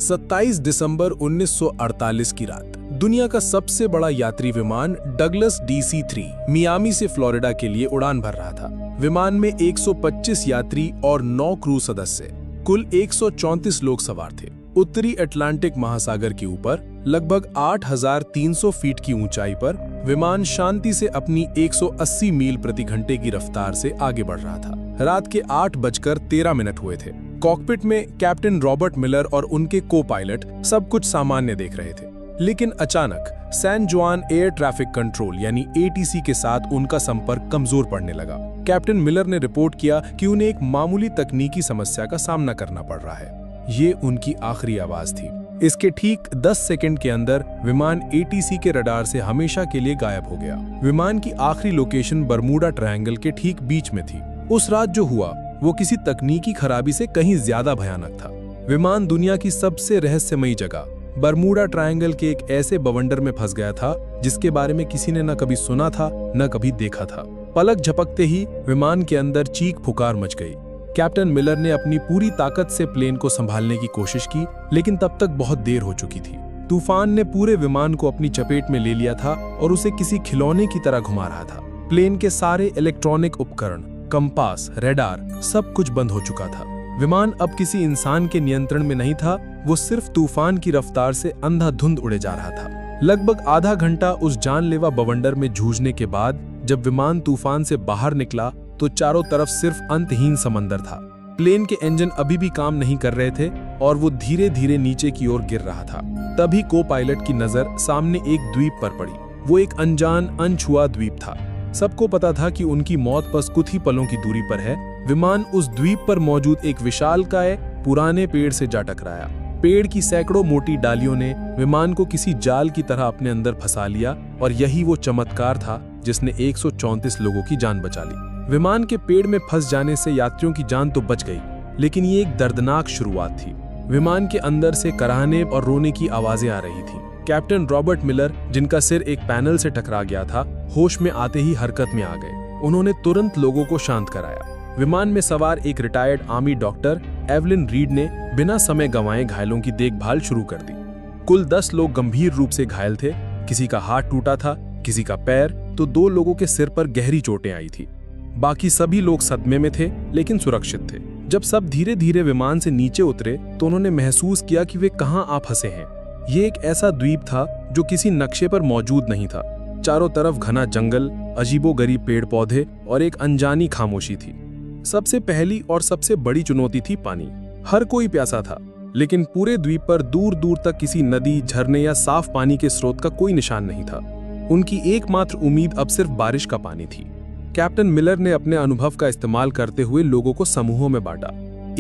27 दिसंबर 1948 की रात दुनिया का सबसे बड़ा यात्री विमान डगलस DC-3 मियामी से फ्लोरिडा के लिए उड़ान भर रहा था। विमान में 125 यात्री और 9 क्रू सदस्य, कुल 134 लोग सवार थे। उत्तरी अटलांटिक महासागर के ऊपर लगभग 8,300 फीट की ऊंचाई पर विमान शांति से अपनी 180 मील प्रति घंटे की रफ्तार से आगे बढ़ रहा था। रात के 8:13 हुए थे। कॉकपिट में कैप्टन रॉबर्ट मिलर और उनके को पायलट सब कुछ सामान्य देख रहे थे, लेकिन अचानक सैन जुआन एयर ट्रैफिक कंट्रोल यानी ATC के साथ उनका संपर्क कमजोर पड़ने लगा। कैप्टन मिलर ने रिपोर्ट किया कि उन्हें एक मामूली तकनीकी समस्या का सामना करना पड़ रहा है। ये उनकी आखिरी आवाज थी। इसके ठीक 10 सेकंड के अंदर विमान ATC के रडार से हमेशा के लिए गायब हो गया। विमान की आखिरी लोकेशन बरमूडा ट्रायंगल के ठीक बीच में थी। उस रात जो हुआ वो किसी तकनीकी खराबी से कहीं ज्यादा भयानक था। विमान दुनिया की सबसे रहस्यमयी जगह बरमूडा ट्रायंगल के एक ऐसे बवंडर में फंस गया था जिसके बारे में किसी ने न कभी सुना था न कभी देखा था। पलक झपकते ही विमान के अंदर चीख पुकार मच गई। कैप्टन मिलर ने अपनी पूरी ताकत से प्लेन को संभालने की कोशिश की, लेकिन तब तक बहुत देर हो चुकी थी। तूफान ने पूरे विमान को अपनी चपेट में ले लिया था और उसे किसी खिलौने की तरह घुमा रहा था। प्लेन के सारे इलेक्ट्रॉनिक उपकरण, कंपास, रेडार सब कुछ बंद हो चुका था। विमान अब किसी इंसान के नियंत्रण में नहीं था, वो सिर्फ तूफान की रफ्तार से अंधाधुंध उड़े जा रहा था। लगभग आधा घंटा उस जानलेवा बवंडर में जूझने के बाद जब विमान तूफान से बाहर निकला तो चारों तरफ सिर्फ अंतहीन समंदर था। प्लेन के इंजन अभी भी काम नहीं कर रहे थे और वो धीरे धीरे नीचे की ओर गिर रहा था। तभी को पायलट की नजर सामने एक द्वीप पर पड़ी। वो एक अनजान, अनछुआ द्वीप था। सबको पता था कि उनकी मौत बस कुछ ही पलों की दूरी पर है। विमान उस द्वीप पर मौजूद एक विशालकाय पुराने पेड़ से जा टकराया। पेड़ की सैकड़ों मोटी डालियों ने विमान को किसी जाल की तरह अपने अंदर फंसा लिया और यही वो चमत्कार था जिसने 134 लोगों की जान बचा ली। विमान के पेड़ में फंस जाने से यात्रियों की जान तो बच गई, लेकिन ये एक दर्दनाक शुरुआत थी। विमान के अंदर से कराहने और रोने की आवाजें आ रही थी। कैप्टन रॉबर्ट मिलर, जिनका सिर एक पैनल से टकरा गया था, होश में आते ही हरकत में आ गए। उन्होंने तुरंत लोगों को शांत कराया। विमान में सवार एक retired army doctor Evelyn read ने बिना समय गंवाए घायलों की देखभाल शुरू कर दी। कुल 10 लोग गंभीर रूप से घायल थे। किसी का हाथ टूटा था, किसी का पैर, तो 2 लोगों के सिर पर गहरी चोटें आई थी। बाकी सभी लोग सदमे में थे लेकिन सुरक्षित थे। जब सब धीरे धीरे विमान से नीचे उतरे तो उन्होंने महसूस किया कि वे कहां आ फंसे हैं। ये एक ऐसा द्वीप था जो किसी नक्शे पर मौजूद नहीं था। चारों तरफ घना जंगल, अजीबोगरीब पेड़ पौधे और एक अनजानी खामोशी थी। सबसे पहली और सबसे बड़ी चुनौती थी पानी। हर कोई प्यासा था, लेकिन पूरे द्वीप पर दूर दूर तक किसी नदी, झरने या साफ पानी के स्रोत का कोई निशान नहीं था। उनकी एकमात्र उम्मीद अब सिर्फ बारिश का पानी थी। कैप्टन मिलर ने अपने अनुभव का इस्तेमाल करते हुए लोगों को समूहों में बांटा।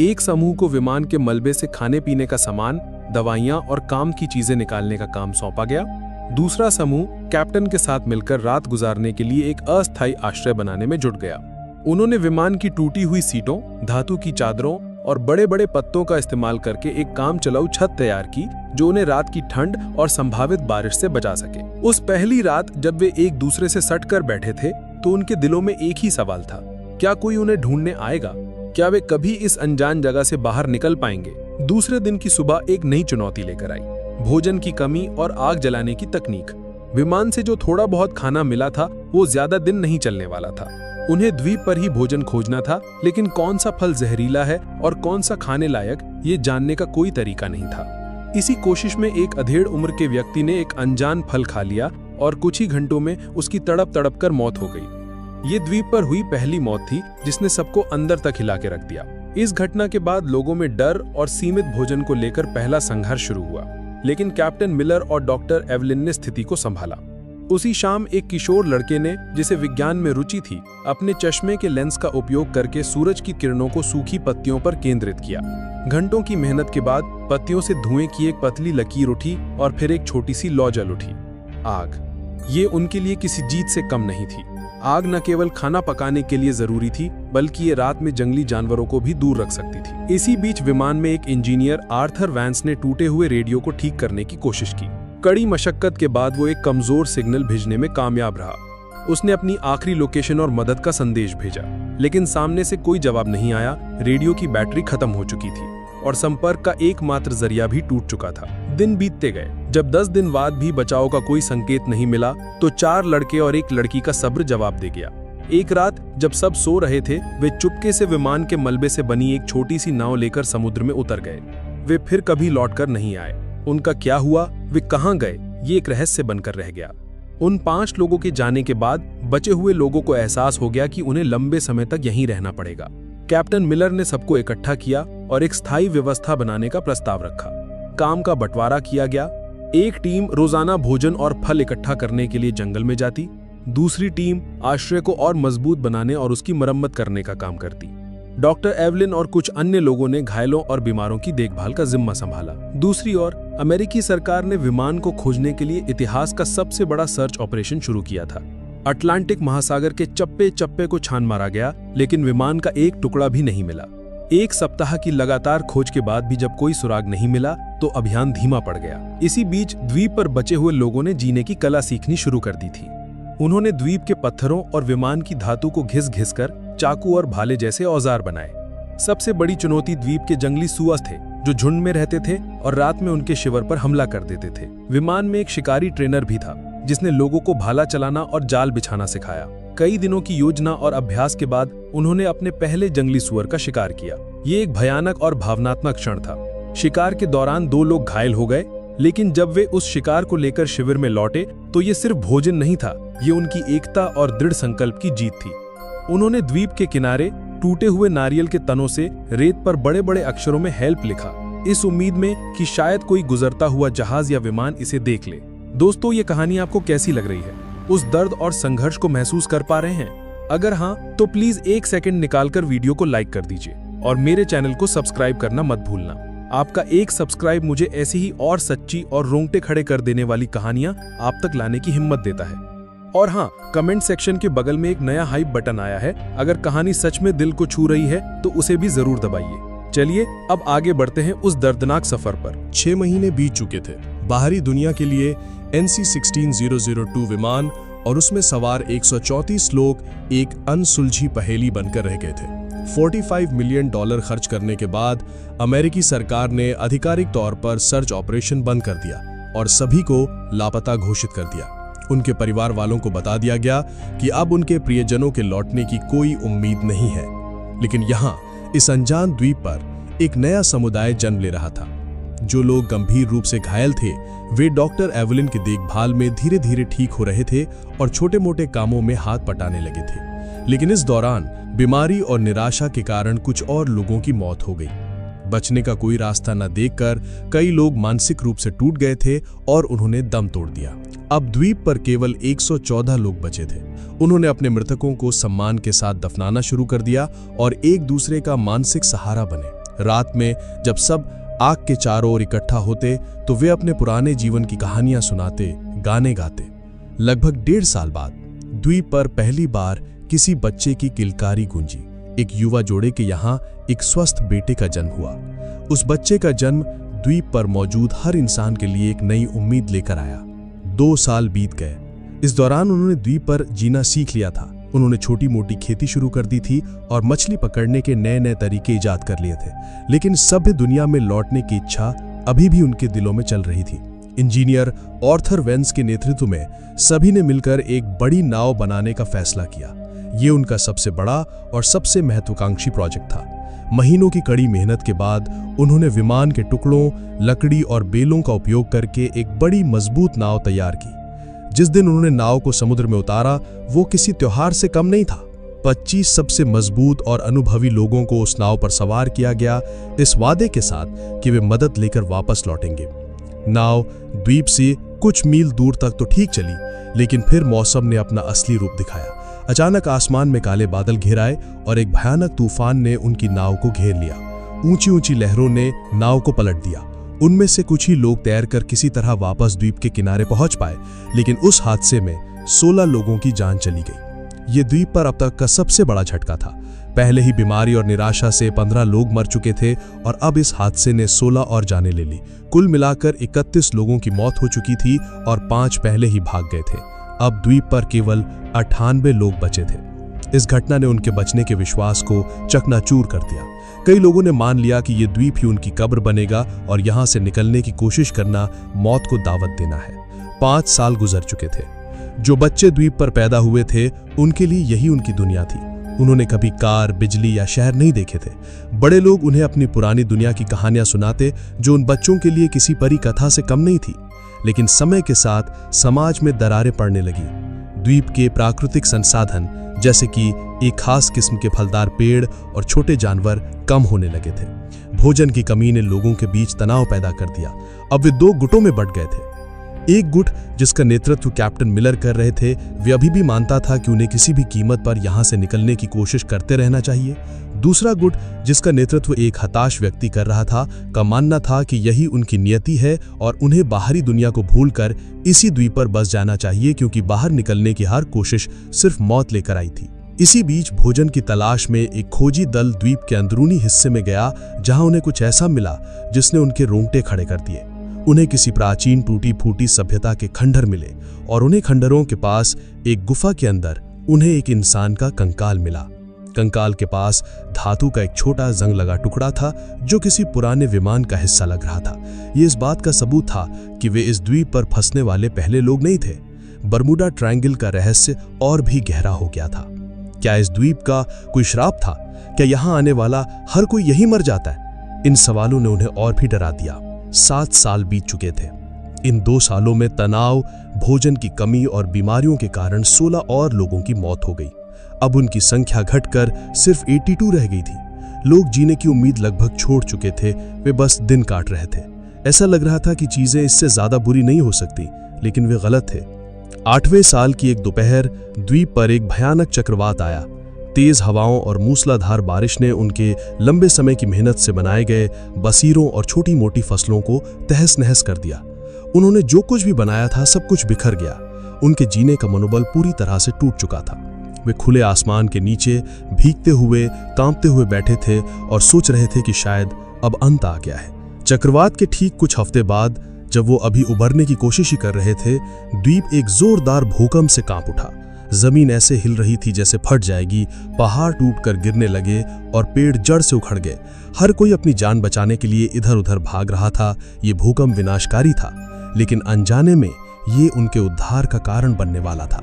एक समूह को विमान के मलबे से खाने पीने का सामान, दवाइयां और काम की चीजें निकालने का काम सौंपा गया। दूसरा समूह कैप्टन के साथ मिलकर रात गुजारने के लिए एक अस्थायी आश्रय बनाने में जुट गया। उन्होंने विमान की टूटी हुई सीटों, धातु की चादरों और बड़े बड़े पत्तों का इस्तेमाल करके एक काम चलाऊ छत तैयार की जो उन्हें रात की ठंड और संभावित बारिश से बचा सके। उस पहली रात जब वे एक दूसरे से सट कर बैठे थे तो उनके दिलों में एक ही सवाल था, क्या कोई उन्हें ढूंढने आएगा? क्या वे कभी इस अनजान जगह से बाहर निकल पाएंगे? दूसरे दिन की सुबह एक नई चुनौती लेकर आई, भोजन की कमी और आग जलाने की तकनीक। विमान से जो थोड़ा बहुत खाना मिला था वो ज्यादा दिन नहीं चलने वाला था। उन्हें द्वीप पर ही भोजन खोजना था, लेकिन कौन सा फल जहरीला है और कौन सा खाने लायक, ये जानने का कोई तरीका नहीं था। इसी कोशिश में एक अधेड़ उम्र के व्यक्ति ने एक अनजान फल खा लिया और कुछ ही घंटों में उसकी तड़प तड़प कर मौत हो गई। ये द्वीप पर हुई पहली मौत थी जिसने सबको अंदर तक हिला के रख दिया। इस घटना के बाद लोगों में डर और सीमित भोजन को लेकर पहला संघर्ष शुरू हुआ, लेकिन कैप्टन मिलर और डॉक्टर एवलिन ने स्थिति को संभाला। उसी शाम एक किशोर लड़के ने, जिसे विज्ञान में रुचि थी, अपने चश्मे के लेंस का उपयोग करके सूरज की किरणों को सूखी पत्तियों पर केंद्रित किया। घंटों की मेहनत के बाद पत्तियों से धुएं की एक पतली लकीर उठी और फिर एक छोटी सी लौ जल उठी। आग। ये उनके लिए किसी जीत से कम नहीं थी। आग न केवल खाना पकाने के लिए जरूरी थी, बल्कि ये रात में जंगली जानवरों को भी दूर रख सकती थी। इसी बीच विमान में एक इंजीनियर आर्थर वैंस ने टूटे हुए रेडियो को ठीक करने की कोशिश की। कड़ी मशक्कत के बाद वो एक कमजोर सिग्नल भेजने में कामयाब रहा। उसने अपनी आखिरी लोकेशन और मदद का संदेश भेजा, लेकिन सामने से कोई जवाब नहीं आया। रेडियो की बैटरी खत्म हो चुकी थी। और संपर्क का एकमात्र जरिया भी टूट चुका था। दिन बीतते गए। जब 10 दिन बाद भी बचाव का कोई संकेत नहीं मिला तो 4 लड़के और एक लड़की का सब्र जवाब दे गया। एक रात जब सब सो रहे थे, वे चुपके से विमान के मलबे से बनी एक छोटी सी नाव लेकर समुद्र में उतर गए। वे फिर कभी लौटकर नहीं आए। उनका क्या हुआ, वे कहां गए, ये एक रहस्य बनकर रह गया। उन 5 लोगों के जाने के बाद बचे हुए लोगों को एहसास हो गया कि उन्हें लंबे समय तक यहीं रहना पड़ेगा। कैप्टन मिलर ने सबको इकट्ठा किया और एक स्थायी व्यवस्था बनाने का प्रस्ताव रखा। काम का बंटवारा किया गया। एक टीम रोजाना भोजन और फल इकट्ठा करने के लिए जंगल में जाती, दूसरी टीम आश्रय को और मजबूत बनाने और उसकी मरम्मत करने का काम करती। डॉक्टर एवलिन और कुछ अन्य लोगों ने घायलों और बीमारों की देखभाल का जिम्मा संभाला। दूसरी ओर अमेरिकी सरकार ने विमान को खोजने के लिए इतिहास का सबसे बड़ा सर्च ऑपरेशन शुरू किया था। अटलांटिक महासागर के चप्पे चप्पे को छान मारा गया, लेकिन विमान का एक टुकड़ा भी नहीं मिला। 1 सप्ताह की लगातार खोज के बाद भी जब कोई सुराग नहीं मिला तो अभियान धीमा पड़ गया। इसी बीच द्वीप पर बचे हुए लोगों ने जीने की कला सीखनी शुरू कर दी थी। उन्होंने द्वीप के पत्थरों और विमान की धातु को घिस-घिस कर चाकू और भाले जैसे औजार बनाए। सबसे बड़ी चुनौती द्वीप के जंगली सुअर थे, जो झुंड में रहते थे और रात में उनके शिविर पर हमला कर देते थे। विमान में एक शिकारी ट्रेनर भी था, जिसने लोगों को भाला चलाना और जाल बिछाना सिखाया। कई दिनों की योजना और अभ्यास के बाद उन्होंने अपने पहले जंगली सुअर का शिकार किया। ये एक भयानक और भावनात्मक क्षण था। शिकार के दौरान 2 लोग घायल हो गए, लेकिन जब वे उस शिकार को लेकर शिविर में लौटे तो ये सिर्फ भोजन नहीं था, ये उनकी एकता और दृढ़ संकल्प की जीत थी। उन्होंने द्वीप के किनारे टूटे हुए नारियल के तनों से रेत पर बड़े बड़े अक्षरों में हेल्प लिखा, इस उम्मीद में कि शायद कोई गुजरता हुआ जहाज या विमान इसे देख ले। दोस्तों, ये कहानी आपको कैसी लग रही है? उस दर्द और संघर्ष को महसूस कर पा रहे हैं? अगर हाँ, तो प्लीज 1 सेकंड निकालकर वीडियो को लाइक कर दीजिए और मेरे चैनल को सब्सक्राइब करना मत भूलना। आपका एक सब्सक्राइब मुझे ऐसी ही और सच्ची और रोंगटे खड़े कर देने वाली कहानियां आप तक लाने की हिम्मत देता है। और हाँ, कमेंट सेक्शन के बगल में एक नया हाइप बटन आया है। अगर कहानी सच में दिल को छू रही है तो उसे भी जरूर दबाइए। चलिए अब आगे बढ़ते हैं उस दर्दनाक सफर पर। 6 महीने बीत चुके थे। बाहरी दुनिया के लिए NC-16002 विमान और उसमें सवार 134 लोग एक अनसुलझी पहेली बनकर रह गए थे। $45 मिलियन खर्च करने के बाद अमेरिकी सरकार ने आधिकारिक तौर पर सर्च ऑपरेशन बंद कर दिया और सभी को लापता घोषित कर दिया। उनके परिवार वालों को बता दिया गया कि अब उनके प्रियजनों के लौटने की कोई उम्मीद नहीं है। लेकिन यहाँ इस अनजान द्वीप पर एक नया समुदाय जन्म ले रहा था। जो लोग गंभीर रूप से घायल थे, वे डॉक्टर एवलिन की देखभाल में धीरे धीरे ठीक हो रहे थे और छोटे मोटे कामों में हाथ बटाने लगे थे। लेकिन इस दौरान बीमारी और निराशा के कारण कुछ और लोगों की मौत हो गई। बचने का कोई रास्ता न देखकर कई लोग मानसिक रूप से टूट गए थे और उन्होंने दम तोड़ दिया। अब द्वीप पर केवल 114 लोग बचे थे। उन्होंने अपने मृतकों को सम्मान के साथ दफनाना शुरू कर दिया और एक दूसरे का मानसिक सहारा बने। रात में जब सब आग के चारों ओर इकट्ठा होते तो वे अपने पुराने जीवन की कहानियां सुनाते, गाने गाते। लगभग 1.5 साल बाद द्वीप पर पहली बार किसी बच्चे की किलकारी गूंजी। एक युवा जोड़े के यहाँ एक स्वस्थ बेटे का जन्म हुआ। उस बच्चे का जन्म द्वीप पर मौजूद हर इंसान के लिए एक नई उम्मीद लेकर आया। 2 साल बीत गए। इस दौरान उन्होंने द्वीप पर जीना सीख लिया था। उन्होंने छोटी मोटी खेती शुरू कर दी थी और मछली पकड़ने के नए नए तरीके इजाद कर लिए थे। लेकिन सभ्य दुनिया में लौटने की इच्छा अभी भी उनके दिलों में चल रही थी। इंजीनियर आर्थर वेंस के नेतृत्व में सभी ने मिलकर एक बड़ी नाव बनाने का फैसला किया। ये उनका सबसे बड़ा और सबसे महत्वाकांक्षी प्रोजेक्ट था। महीनों की कड़ी मेहनत के बाद उन्होंने विमान के टुकड़ों, लकड़ी और बेलों का उपयोग करके एक बड़ी मजबूत नाव तैयार की। जिस दिन उन्होंने नाव को समुद्र में उतारा, वो किसी त्योहार से कम नहीं था। 25 सबसे मजबूत और अनुभवी लोगों को उस नाव पर सवार किया गया, इस वादे के साथ कि वे मदद लेकर वापस लौटेंगे। नाव द्वीप से कुछ मील दूर तक तो ठीक चली, लेकिन फिर मौसम ने अपना असली रूप दिखाया। अचानक आसमान में काले बादल घिर आए और एक भयानक तूफान ने उनकी नाव को घेर लिया। ऊंची ऊंची लहरों ने नाव को पलट दिया। उनमें से कुछ ही लोग तैरकर किसी तरह वापस द्वीप के किनारे पहुंच पाए, लेकिन उस हादसे में 16 लोगों की जान चली गई। ये द्वीप पर अब तक का सबसे बड़ा झटका था। पहले ही बीमारी और निराशा से 15 लोग मर चुके थे और अब इस हादसे ने 16 और जानें ले ली। कुल मिलाकर 31 लोगों की मौत हो चुकी थी और 5 पहले ही भाग गए थे। अब द्वीप पर केवल 98 लोग बचे थे। इस घटना ने उनके बचने के विश्वास को चकनाचूर कर दिया। कई लोगों ने मान लिया कि ये द्वीप ही उनकी कब्र बनेगा और यहाँ से निकलने की कोशिश करना मौत को दावत देना है। 5 साल गुजर चुके थे। जो बच्चे द्वीप पर पैदा हुए थे उनके लिए यही उनकी दुनिया थी। उन्होंने कभी कार, बिजली या शहर नहीं देखे थे। बड़े लोग उन्हें अपनी पुरानी दुनिया की कहानियां सुनाते जो उन बच्चों के लिए किसी परी कथा से कम नहीं थी। लेकिन समय के साथ समाज में दरारें पड़ने लगी। द्वीप के प्राकृतिक संसाधन जैसे कि एक खास किस्म के फलदार पेड़ और छोटे जानवर कम होने लगे थे। भोजन की कमी ने लोगों के बीच तनाव पैदा कर दिया। अब वे 2 गुटों में बंट गए थे। एक गुट जिसका नेतृत्व कैप्टन मिलर कर रहे थे, वे अभी भी मानता था कि उन्हें किसी भी कीमत पर यहां से निकलने की कोशिश करते रहना चाहिए। दूसरा गुट जिसका नेतृत्व एक हताश व्यक्ति कर रहा था, का मानना था कि यही उनकी नियति है और उन्हें बाहरी दुनिया को भूलकर इसी द्वीप पर बस जाना चाहिए, क्योंकि बाहर निकलने की हर कोशिश सिर्फ मौत लेकर आई थी। इसी बीच भोजन की तलाश में एक खोजी दल द्वीप के अंदरूनी हिस्से में गया, जहां उन्हें कुछ ऐसा मिला जिसने उनके रोंगटे खड़े कर दिए। उन्हें किसी प्राचीन टूटी फूटी सभ्यता के खंडहर मिले और उन्हें खंडहरों के पास एक गुफा के अंदर उन्हें एक इंसान का कंकाल मिला। कंकाल के पास धातु का एक छोटा जंग लगा टुकड़ा था जो किसी पुराने विमान का हिस्सा लग रहा था। ये इस बात का सबूत था कि वे इस द्वीप पर फंसने वाले पहले लोग नहीं थे। बर्मुडा ट्रायंगल का रहस्य और भी गहरा हो गया था। क्या इस द्वीप का कोई श्राप था? क्या यहाँ आने वाला हर कोई यही मर जाता है? इन सवालों ने उन्हें और भी डरा दिया। 7 साल बीत चुके थे। इन 2 सालों में तनाव, भोजन की कमी और बीमारियों के कारण 16 और लोगों की मौत हो गई। अब उनकी संख्या घटकर सिर्फ 82 रह गई थी। लोग जीने की उम्मीद लगभग छोड़ चुके थे, वे बस दिन काट रहे थे। ऐसा लग रहा था कि चीजें इससे ज्यादा बुरी नहीं हो सकती, लेकिन वे गलत थे। 8वें साल की एक दोपहर द्वीप पर एक भयानक चक्रवात आया। तेज हवाओं और मूसलाधार बारिश ने उनके लंबे समय की मेहनत से बनाए गए बसीरों और छोटी मोटी फसलों को तहस नहस कर दिया। उन्होंने जो कुछ भी बनाया था सब कुछ बिखर गया। उनके जीने का मनोबल पूरी तरह से टूट चुका था। वे खुले आसमान के नीचे भीगते हुए, कांपते हुए बैठे थे और सोच रहे थे कि शायद अब अंत आ गया है। चक्रवात के ठीक कुछ हफ्ते बाद, जब वो अभी उबरने की कोशिश ही कर रहे थे, द्वीप एक जोरदार भूकंप से कांप उठा। जमीन ऐसे हिल रही थी जैसे फट जाएगी, पहाड़ टूटकर गिरने लगे और पेड़ जड़ से उखड़ गए। हर कोई अपनी जान बचाने के लिए इधर उधर भाग रहा था। ये भूकंप विनाशकारी था, लेकिन अनजाने में ये उनके उद्धार का कारण बनने वाला था।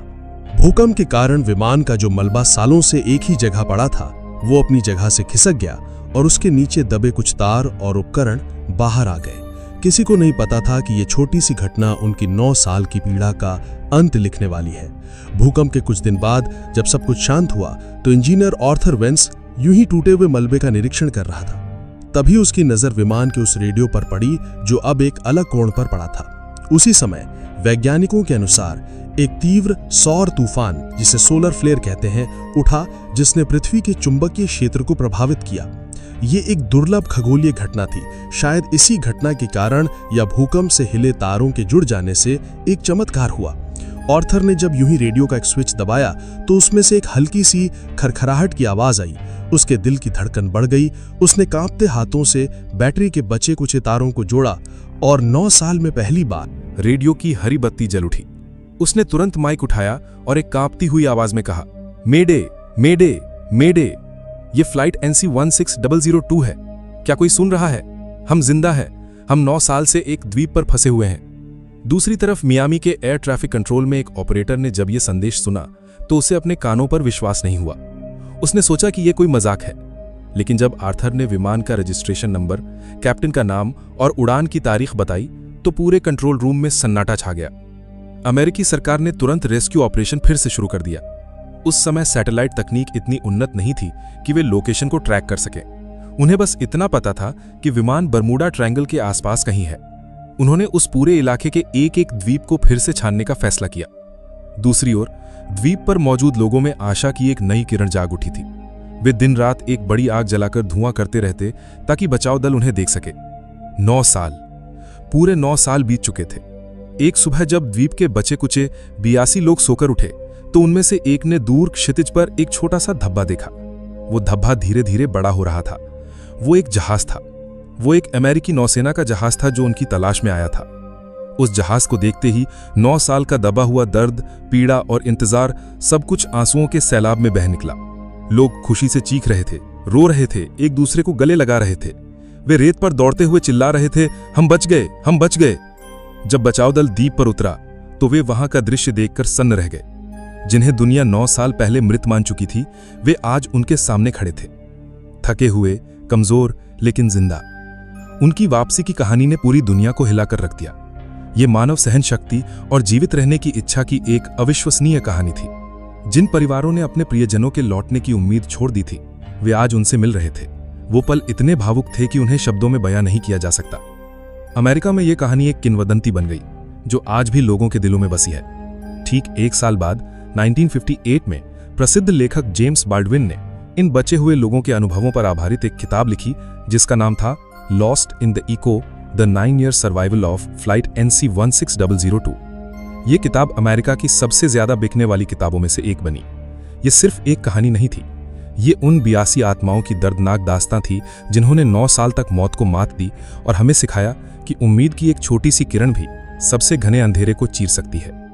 भूकंप के कारण विमान का जो मलबा सालों से एक ही जगह पड़ा था, वो अपनी जगह से खिसक गया और उसके नीचे दबे कुछ तार और उपकरण बाहर आ गए। किसी को नहीं पता था कि ये छोटी सी घटना उनकी 9 साल की पीड़ा का अंत लिखने वाली है। भूकंप के कुछ दिन बाद जब सब कुछ शांत हुआ, तो इंजीनियर आर्थर वेंस यूं ही टूटे हुए मलबे का निरीक्षण कर रहा था। तभी उसकी नजर विमान के उस रेडियो पर पड़ी जो अब एक अलग कोण पर पड़ा था। उसी समय वैज्ञानिकों के अनुसार एक तीव्र सौर तूफान, जिसे सोलर फ्लेयर कहते हैं, उठा, जिसने पृथ्वी के चुंबकीय क्षेत्र को प्रभावित किया। ये एक दुर्लभ खगोलीय घटना थी। शायद इसी घटना के कारण या भूकंप से हिले तारों के जुड़ जाने से एक चमत्कार हुआ। आर्थर ने जब यूं ही रेडियो का एक स्विच दबाया तो उसमें से एक हल्की सी खरखराहट की आवाज आई। उसके दिल की धड़कन बढ़ गई। उसने कांपते हाथों से बैटरी के बचे कुछ तारों को जोड़ा और 9 साल में पहली बार रेडियो की हरी बत्ती जल उठी। उसने तुरंत माइक उठाया और एक कांपती हुई आवाज में कहा, मेडे मेडे मेडे, ये फ्लाइट NC-16002 है। क्या कोई सुन रहा है? हम जिंदा हैं। हम 9 साल से एक द्वीप पर फंसे हुए हैं। दूसरी तरफ मियामी के एयर ट्रैफिक कंट्रोल में एक ऑपरेटर ने जब यह संदेश सुना तो उसे अपने कानों पर विश्वास नहीं हुआ। उसने सोचा कि यह कोई मजाक है, लेकिन जब आर्थर ने विमान का रजिस्ट्रेशन नंबर, कैप्टन का नाम और उड़ान की तारीख बताई तो पूरे कंट्रोल रूम में सन्नाटा छा गया। अमेरिकी सरकार ने तुरंत रेस्क्यू ऑपरेशन फिर से शुरू कर दिया। उस समय सैटेलाइट तकनीक इतनी उन्नत नहीं थी कि वे लोकेशन को ट्रैक कर सके। उन्हें बस इतना पता था कि विमान बर्मुडा ट्रायंगल के आसपास कहीं है। उन्होंने उस पूरे इलाके के एक एक द्वीप को फिर से छानने का फैसला किया। दूसरी ओर द्वीप पर मौजूद लोगों में आशा की एक नई किरण जाग उठी थी। वे दिन रात एक बड़ी आग जलाकर धुआं करते रहते ताकि बचाव दल उन्हें देख सके। 9 साल, पूरे 9 साल बीत चुके थे। एक सुबह जब द्वीप के बचे कुचे 82 लोग सोकर उठे तो उनमें से एक ने दूर क्षितिज पर एक छोटा सा धब्बा देखा। वो धब्बा धीरे धीरे बड़ा हो रहा था। वो एक जहाज था। वो एक अमेरिकी नौसेना का जहाज था जो उनकी तलाश में आया था। उस जहाज को देखते ही 9 साल का दबा हुआ दर्द, पीड़ा और इंतजार सब कुछ आंसुओं के सैलाब में बह निकला। लोग खुशी से चीख रहे थे, रो रहे थे, एक दूसरे को गले लगा रहे थे। वे रेत पर दौड़ते हुए चिल्ला रहे थे, हम बच गए, हम बच गए। जब बचाव दल द्वीप पर उतरा तो वे वहां का दृश्य देखकर सन्न रह गए। जिन्हें दुनिया 9 साल पहले मृत मान चुकी थी, वे आज उनके सामने खड़े थे, थके हुए, कमजोर लेकिन जिंदा। उनकी वापसी की कहानी ने पूरी दुनिया को हिलाकर रख दिया। ये मानव सहन शक्ति और जीवित रहने की इच्छा की एक अविश्वसनीय कहानी थी। जिन परिवारों ने अपने प्रियजनों के लौटने की उम्मीद छोड़ दी थी, वे आज उनसे मिल रहे थे। वो पल इतने भावुक थे कि उन्हें शब्दों में बयां नहीं किया जा सकता। अमेरिका में यह कहानी एक किंवदंती बन गई, जो आज भी लोगों के दिलों में बसी है। ठीक 1 साल बाद 1958 में प्रसिद्ध लेखक जेम्स बाल्डविन ने इन बचे हुए लोगों के अनुभवों पर आधारित एक किताब लिखी, जिसका नाम था lost in the echo, the 9-year survival of flight NC-16002। ये किताब अमेरिका की सबसे ज्यादा बिकने वाली किताबों में से एक बनी। ये सिर्फ एक कहानी नहीं थी, ये उन 82 आत्माओं की दर्दनाक दास्तां थी जिन्होंने 9 साल तक मौत को मात दी और हमें सिखाया कि उम्मीद की एक छोटी सी किरण भी सबसे घने अंधेरे को चीर सकती है।